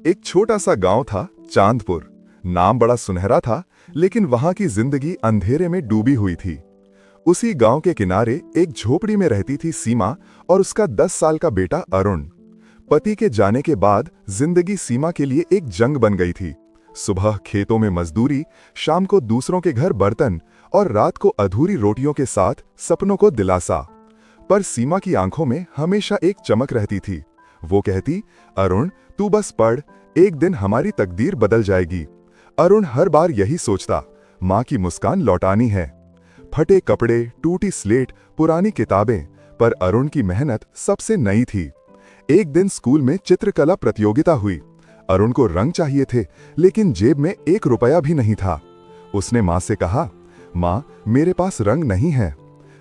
एक छोटा सा गांव था, चांदपुर। नाम बड़ा सुनहरा था, लेकिन वहां की जिंदगी अंधेरे में डूबी हुई थी। उसी गांव के किनारे एक झोपड़ी में रहती थी सीमा और उसका 10 साल का बेटा अरुण। पति के जाने के बाद जिंदगी सीमा के लिए एक जंग बन गई थी। सुबह खेतों में मजदूरी, शाम को दूसरों के घर बर्तन और रात को अधूरी रोटियों के साथ सपनों को दिलासा। पर सीमा की आंखों में हमेशा एक चमक रहती थी। वो कहती, अरुण तू बस पढ़, एक दिन हमारी तकदीर बदल जाएगी। अरुण हर बार यही सोचता, माँ की मुस्कान लौटानी है। फटे कपड़े, टूटी स्लेट, पुरानी किताबें, पर अरुण की मेहनत सबसे नई थी। एक दिन स्कूल में चित्रकला प्रतियोगिता हुई। अरुण को रंग चाहिए थे, लेकिन जेब में 1 रुपया भी नहीं था। उसने माँ से कहा, माँ मेरे पास रंग नहीं है।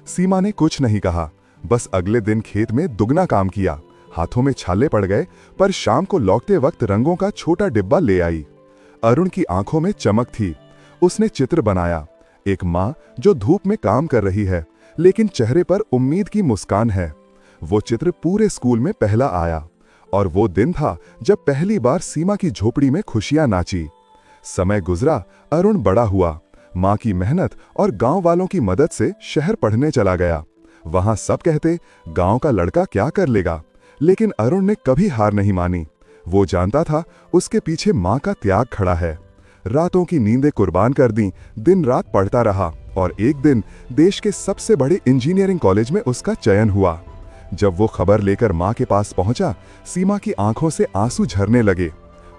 सीमा ने कुछ नहीं कहा, बस अगले दिन खेत में दुगना काम किया। हाथों में छाले पड़ गए, पर शाम को लौटते वक्त रंगों का छोटा डिब्बा ले आई। अरुण की आंखों में चमक थी। उसने चित्र बनाया, एक माँ जो धूप में काम कर रही है, लेकिन चेहरे पर उम्मीद की मुस्कान है। वो चित्र पूरे स्कूल में पहला आया, और वो दिन था जब पहली बार सीमा की झोपड़ी में खुशियां नाची। समय गुजरा, अरुण बड़ा हुआ। माँ की मेहनत और गांव वालों की मदद से शहर पढ़ने चला गया। वहां सब कहते, गांव का लड़का क्या कर लेगा, लेकिन अरुण ने कभी हार नहीं मानी। वो जानता था उसके पीछे माँ का त्याग खड़ा है। रातों की नींदें कुर्बान कर दी, दिन रात पढ़ता रहा, और एक दिन देश के सबसे बड़े इंजीनियरिंग कॉलेज में उसका चयन हुआ। जब वो खबर लेकर माँ के पास पहुंचा, सीमा की आंखों से आंसू झरने लगे।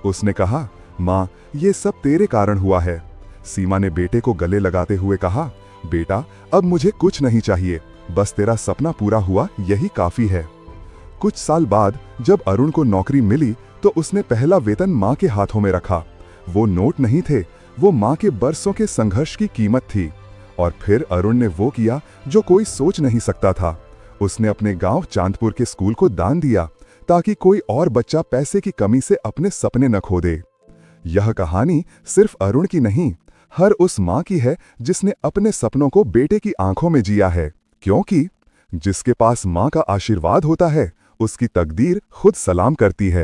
उसने कहा, माँ ये सब तेरे कारण हुआ है। सीमा ने बेटे को गले लगाते हुए कहा, बेटा अब मुझे कुछ नहीं चाहिए, बस तेरा सपना पूरा हुआ यही काफी है। कुछ साल बाद जब अरुण को नौकरी मिली, तो उसने पहला वेतन माँ के हाथों में रखा। वो नोट नहीं थे, वो माँ के बरसों के संघर्ष की कीमत थी। और फिर अरुण ने वो किया जो कोई सोच नहीं सकता था। उसने अपने गांव चांदपुर के स्कूल को दान दिया, ताकि कोई और बच्चा पैसे की कमी से अपने सपने न खो दे। यह कहानी सिर्फ अरुण की नहीं, हर उस माँ की है जिसने अपने सपनों को बेटे की आंखों में जिया है। क्योंकि जिसके पास माँ का आशीर्वाद होता है, उसकी तकदीर खुद सलाम करती है।